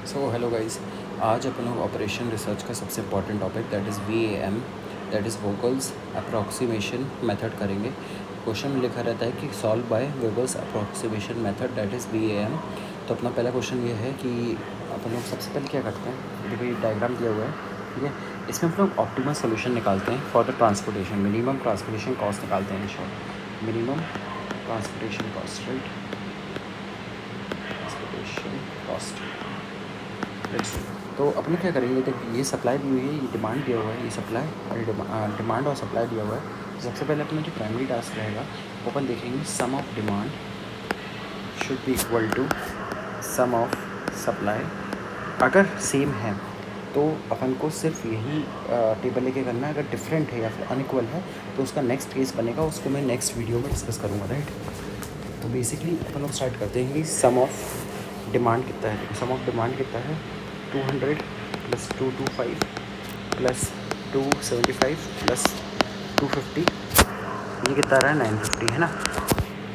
So hello guys, आज अपन लोग operation research का सबसे important topic that is VAM, that is vocals approximation method करेंगे। क्वेश्चन में लिखा रहता है कि solve by vocals approximation method that is VAM। तो अपना पहला क्वेश्चन ये है कि अपन लोग सबसे पहले क्या करते हैं, देखो ये डायग्राम दिया हुआ है, ठीक है। इसमें हम लोग ऑप्टिमल सोल्यूशन निकालते हैं for the transportation, minimum transportation cost निकालते हैं। In short minimum transportation cost, right, transportation cost. तो अपन क्या करेंगे, देखिए ये सप्लाई दी हुई है, ये डिमांड दिया हुआ है, ये सप्लाई और डिमांड और सप्लाई दिया हुआ है। तो सबसे पहले अपना जो प्राइमरी टास्क रहेगा वो अपन देखेंगे sum of demand should be equal to sum of supply. अगर सेम है तो अपन को सिर्फ यही टेबल लेके करना है। अगर डिफरेंट है या फिर अनइक्वल है तो उसका नेक्स्ट केस बनेगा, उसको मैं नेक्स्ट वीडियो में डिस्कस करूँगा, राइट। तो बेसिकली अपन लोग स्टार्ट करते हैं कि सम ऑफ डिमांड कितना है। सम ऑफ डिमांड कितना है, 200 प्लस 225 प्लस 275 प्लस 250, ये कितना रहा है 950, है ना।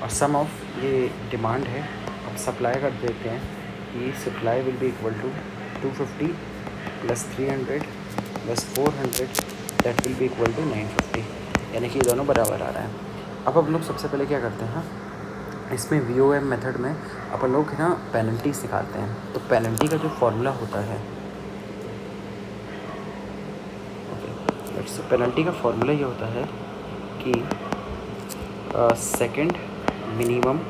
और सम ऑफ ये डिमांड है, अब सप्लाई कर देते हैं कि supply will be equal to 250 plus 300 plus 400, that will be equal to 950, यानी कि ये दोनों बराबर आ रहा है। अब हम लोग सबसे पहले क्या करते हैं, इसमें VOM मेथड में अपन लोग है ना पेनल्टीज निकालते हैं। तो पेनल्टी का जो फॉर्मूला होता है, ओके, पेनल्टी का फॉर्मूला ये होता है कि second minimum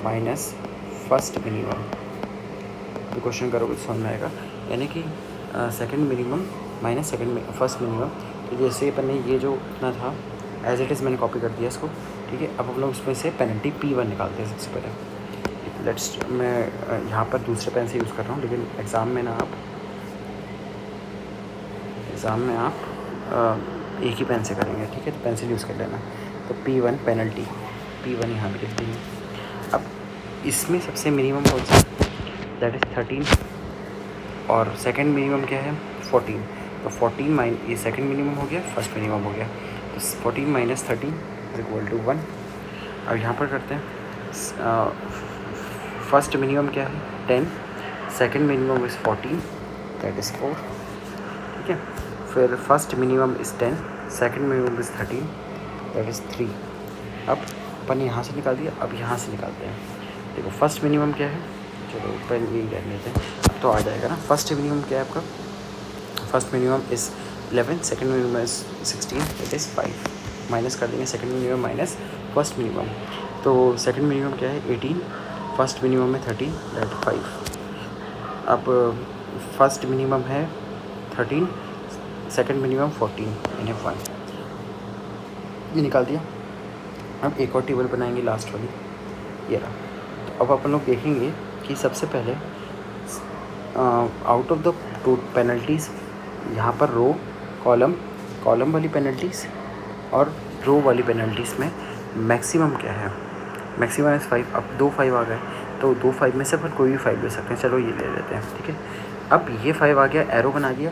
minus first minimum. तो क्वेश्चन करोगे तो समझ में आएगा, यानी कि second minimum minus second first minimum. तो जैसे अपन ने ये जो इतना था एज इट इज़ मैंने कॉपी कर दिया इसको, ठीक है। अब हम लोग इसमें से पेनल्टी P1 निकालते हैं सबसे पहले। लेट्स, मैं यहाँ पर दूसरे पेन से यूज़ कर रहा हूँ, लेकिन एग्ज़ाम में आप एक ही पेन से करेंगे, ठीक है। तो पेंसिल यूज़ कर लेना। तो P1 पेनल्टी, P1 यहाँ पर लिख देंगे। अब इसमें सबसे मिनिमम कौन सा, दैट इज़ 13, और सेकंड मिनिमम क्या है 14। तो 14 माइन, ये सेकंड मिनिमम हो गया, फर्स्ट मिनिमम हो गया। तो 14 माइनस 13 इज इक्वल टू 1। अब यहाँ पर करते हैं, फर्स्ट मिनिमम क्या है 10, second minimum is 14, that is 4, ठीक है। फिर first minimum is 10, second minimum is 13, that is 3। अब अपन यहाँ से निकाल दिया, अब यहाँ से निकालते हैं। देखो फर्स्ट मिनिमम क्या है, चलो पहले यही कर लेते हैं, अब तो आ जाएगा ना। फर्स्ट मिनिमम क्या है आपका, first minimum is 11, second minimum is 16, it is 5। Minus कर देंगे second minimum minus first minimum. तो सेकंड मिनिमम क्या है 18, फर्स्ट मिनिमम है 13, दैट 5। अब फर्स्ट मिनिमम है 13, सेकंड मिनिमम 14, यानी 1। ये निकाल दिया। अब एक और टेबल बनाएंगे लास्ट वाली, ये रहा। तो अब अपन लोग देखेंगे कि सबसे पहले out of the two penalties, यहाँ पर रो कॉलम वाली पेनल्टीज़ और रो वाली पेनल्टीज़ में मैक्सिमम क्या है, मैक्सिमम इज़ 5। अब 2 5 आ गए, तो 2 5 में से अपन कोई भी 5 ले सकते हैं। चलो ये ले लेते हैं, ठीक है। अब ये 5 आ गया, एरो बना दिया।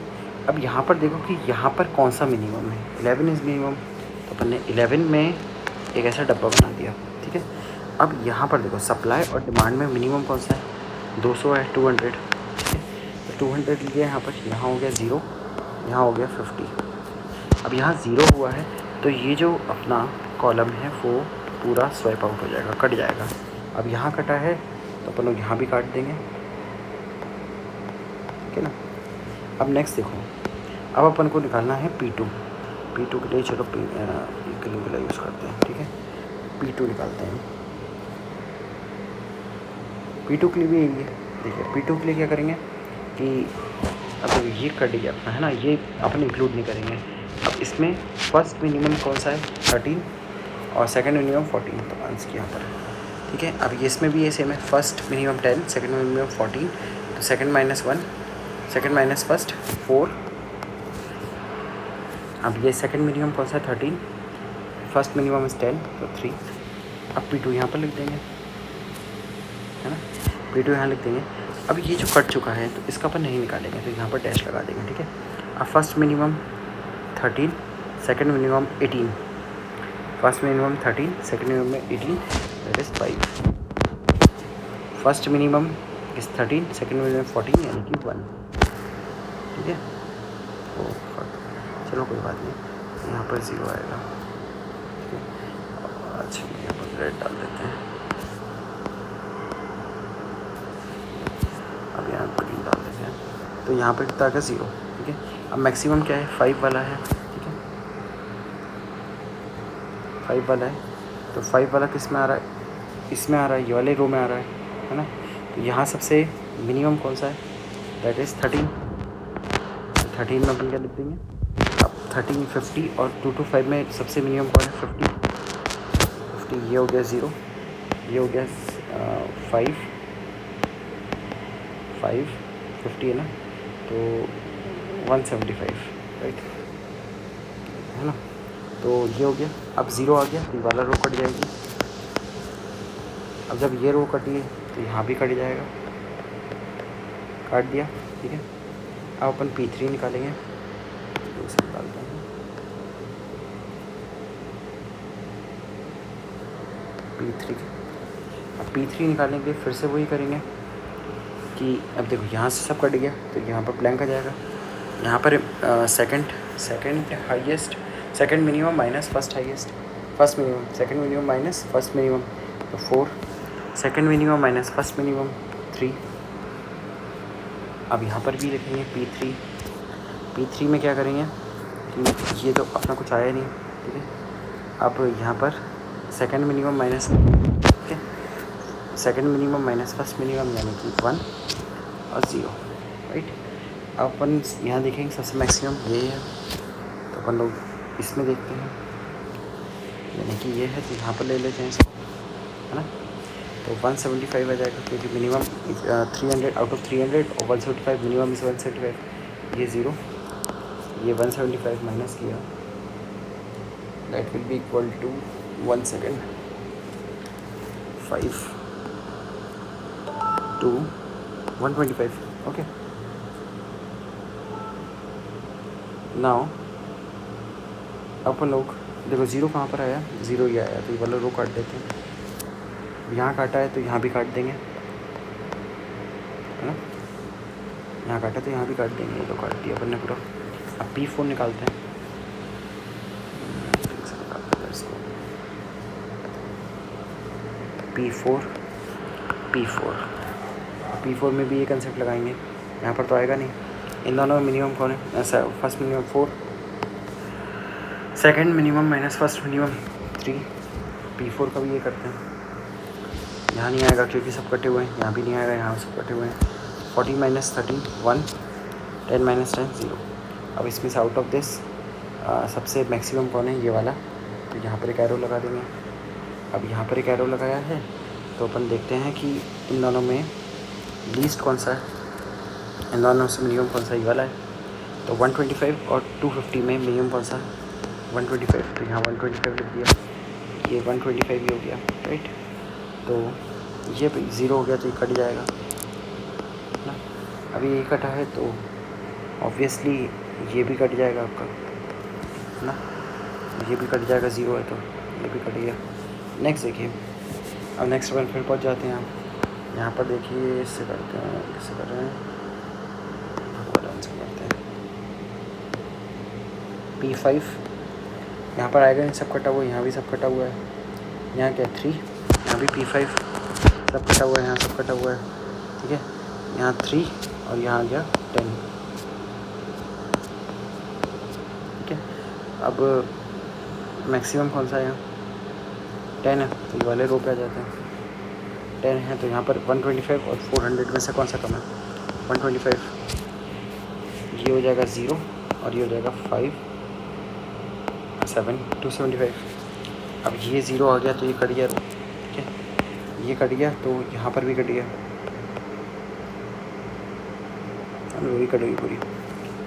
अब यहाँ पर देखो कि यहाँ पर कौन सा मिनिमम है, 11 इज़ मिनिमम। तो अपन ने 11 में एक ऐसा डब्बा बना दिया, ठीक है। अब यहाँ पर देखो सप्लाई और डिमांड में मिनिमम कौन सा है, 200 है, 200, ठीक है। तो 200 लिया यहाँ पर, यहाँ हो गया 0, यहाँ हो गया 50। अब यहाँ 0 हुआ है तो ये जो अपना कॉलम है वो पूरा स्वाइप आउट हो जाएगा, कट जाएगा। अब यहाँ कटा है तो अपन लोग यहाँ भी काट देंगे, ठीक है ना। अब नेक्स्ट देखो, अब अपन को निकालना है P2 के लिए, चलो ग्रीन यूज़ करते हैं, ठीक है। P2 निकालते हैं। P2 के लिए भी यही है, देखिए P2 के लिए क्या करेंगे कि अब ये कट गया अपना, है ना, ये अपन इंक्लूड नहीं करेंगे। अब इसमें फर्स्ट मिनिमम कौन सा है 13 और सेकंड मिनिमम 14, तो आंसर यहाँ पर है, ठीक है। अब ये इसमें भी ये सेम है, फर्स्ट मिनिमम 10, सेकंड मिनिमम 14, तो second minus 1, second minus first 4। अब ये सेकंड मिनिमम कौन सा है 13, फर्स्ट मिनिमम इज़ 10, तो 3। अब P2 यहाँ पर लिख देंगे, है ना, P2 यहाँ लिख देंगे। अब ये जो कट चुका है तो इसका अपन नहीं निकालेंगे, तो यहाँ पर डैश लगा देंगे, ठीक है। अब first minimum 13, second minimum 18, first minimum 13, second minimum 18, that is 5। First minimum इस 13 सेकेंड में 14 यानी कि 1, ठीक है। चलो कोई बात नहीं, यहाँ पर 0 आएगा, ठीक है। अच्छा यहाँ पर ग्रेड डाल देते हैं, अब यहाँ पर ग्रीन डाल देते हैं, तो यहाँ पर कितना आ गया 0, ठीक है। अब मैक्सिमम क्या है 5 वाला है, ठीक है, 5 वाला है, तो 5 वाला किस में आ रहा है, इसमें आ रहा है, ये वाले रो में आ रहा है ना। तो यहाँ सबसे मिनिमम कौन सा है, दैट इज़ 13। 13 में अपन क्या लिख देंगे, अब 13 50 और 2 to 5 में सबसे मिनिमम कौन है 50। ये हो गया 0, ये हो गया 5 50 है ना, तो 175, राइट है ना। तो ये हो गया, अब 0 आ गया तो ये वाला रो कट जाएगी। अब जब ये रो कटी तो यहाँ भी कट जाएगा, काट दिया, ठीक है। अब अपन P3 निकालेंगे, तो इसे निकालते हैं P3। अब P3 निकालने के लिए फिर से वही करेंगे कि अब देखो यहाँ से सब कट गया तो यहाँ पर ब्लैंक आ जाएगा। यहाँ पर second highest, second minimum minus first highest, first minimum, second minimum minus first minimum, तो 4, second minimum minus first minimum 3। अब यहाँ पर भी लिखेंगे P3 में क्या करेंगे कि ये तो अपना कुछ आया नहीं, ठीक है। अब यहाँ पर सेकंड मिनिमम माइनस, ठीक है, second minimum minus first minimum यानी कि 1 और 0, राइट। अब अपन यहाँ देखेंगे सबसे मैक्सिमम ये है, तो अपन लोग इसमें देखते हैं, यानी कि ये है, तो यहाँ पर ले लेते हैं इसको, है ना। तो 175 आ जाएगा, क्योंकि मिनिमम 300 आउट ऑफ 300 और 175 मिनिमम इस 175, ये 0, ये 175 माइनस किया, that will be equal to 1 second 5 to 125, okay. Now अपन लोग देखो 0 कहाँ पर आया, 0 ही आया, तो ये वाला रो काट देते हैं। यहाँ काटा है तो यहाँ भी काट देंगे, है ना, यहाँ काटा तो यहाँ भी काट देंगे, ये तो काट दिया अपन ने पूरा। अब P4 निकालते हैं, इसको P4 में भी ये कंसेप्ट लगाएंगे, यहाँ पर तो आएगा नहीं, इन दोनों में मिनिमम कौन है, ऐसा first minimum 4, second minimum minus first minimum 3। P4 का भी ये करते हैं, यहाँ नहीं आएगा क्योंकि सब कटे हुए हैं, यहाँ भी नहीं आएगा, यहाँ सब कटे हुए हैं। 40 माइनस 13 1, 10 माइनस 10 0। अब इसमें से आउट ऑफ दिस सबसे मैक्सिमम कौन है, ये वाला, तो यहाँ पर एक एरो लगा देंगे। अब यहाँ पर एक एरो लगाया है, तो अपन देखते हैं कि इन दोनों में लीस्ट कौन सा है, इन दोनों से मिनिमम कौन सा, ये वाला है। तो 125 और 250 में मिनिमम कौन सा, 125, तो यहाँ 125 लिख दिया, ये 125 ही हो गया, राइट। तो ये 0 हो गया तो ये कट जाएगा ना। अभी ये कटा है तो ऑब्वियसली ये भी कट जाएगा आपका ना, ये भी कट जाएगा, 0 है तो ये भी कट गया। नेक्स्ट देखिए, अब नेक्स्ट वन फिर पहुँच जाते हैं हम। यहाँ पर देखिए इससे करते हैं, इससे कर रहे हैं, करते हैं P5, यहाँ पर आएगा, सब कटा हुआ है, यहाँ भी सब कटा हुआ है, यहाँ क्या 3, यहाँ भी P5 सब कटा हुआ है, यहाँ सब कटा हुआ है, ठीक है। यहाँ 3 और यहाँ आ गया 10, ठीक है। अब मैक्सिमम कौन सा है, यहाँ 10 है, तो ये वाले रो पे आ जाते हैं, 10 है, तो यहाँ पर 125 और 400 में से कौन सा कम है, 125, ये हो जाएगा 0 और ये हो जाएगा 5 7 275। अब ये 0 आ गया तो ये कट गया, ठीक है, ये कट गया तो यहाँ पर भी कट गया, वो भी कट गई पूरी।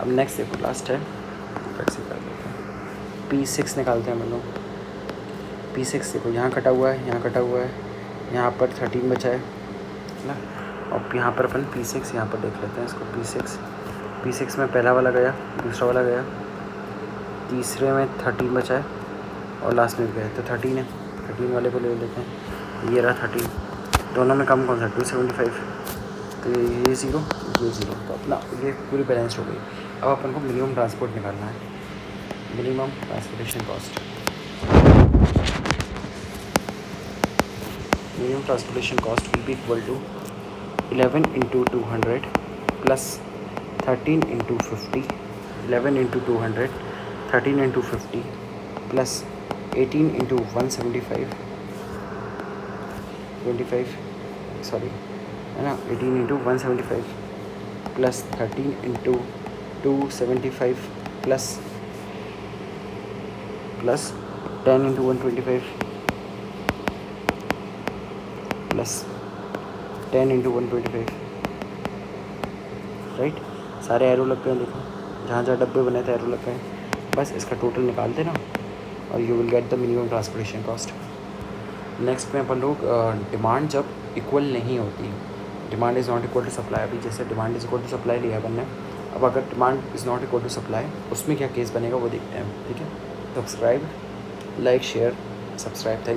अब नेक्स्ट देखो लास्ट है, फिर कर देते हैं, P6 निकालते हैं हम लोग। P6 देखो यहाँ कटा हुआ है, यहाँ कटा हुआ है, यहाँ पर 13 बचा है ना। और यहाँ पर अपन P6 यहाँ पर देख लेते हैं इसको, P6 में पहला वाला गया, दूसरा वाला गया, तीसरे में 13 बचा है और लास्ट में गया, तो 13 है, 13 वाले को ले लेते हैं। ये रहा 13, दोनों में कम कौन सा, 275, तो ये ज़ीरो, ये ज़ीरो, तो अपना ये पूरी बैलेंस हो गई। अब अपन को मिनिमम ट्रांसपोर्ट निकालना है, minimum transportation cost. Minimum transportation cost will be equal to 11 into 200 plus 13 into 50, 11 into 200, 13 into 50 plus 18 into 175, 25 sorry है ना, 18 into 175 plus 13 into 275 plus 10 into 125 plus 10 into 125, right. सारे एरो लग गए, देखो जहाँ जहाँ डब्बे बने थे एरो लग गए। बस इसका टोटल निकाल देना और you will get the minimum transportation cost. Next में अपन लोग डिमांड जब इक्वल नहीं होती, demand is not equal to supply. अभी जैसे demand is equal to supply लिया अपन ने, अब अगर demand is not equal to supply उसमें क्या केस बनेगा वो देखते हैं, ठीक है। Subscribe, like, share, subscribe, thank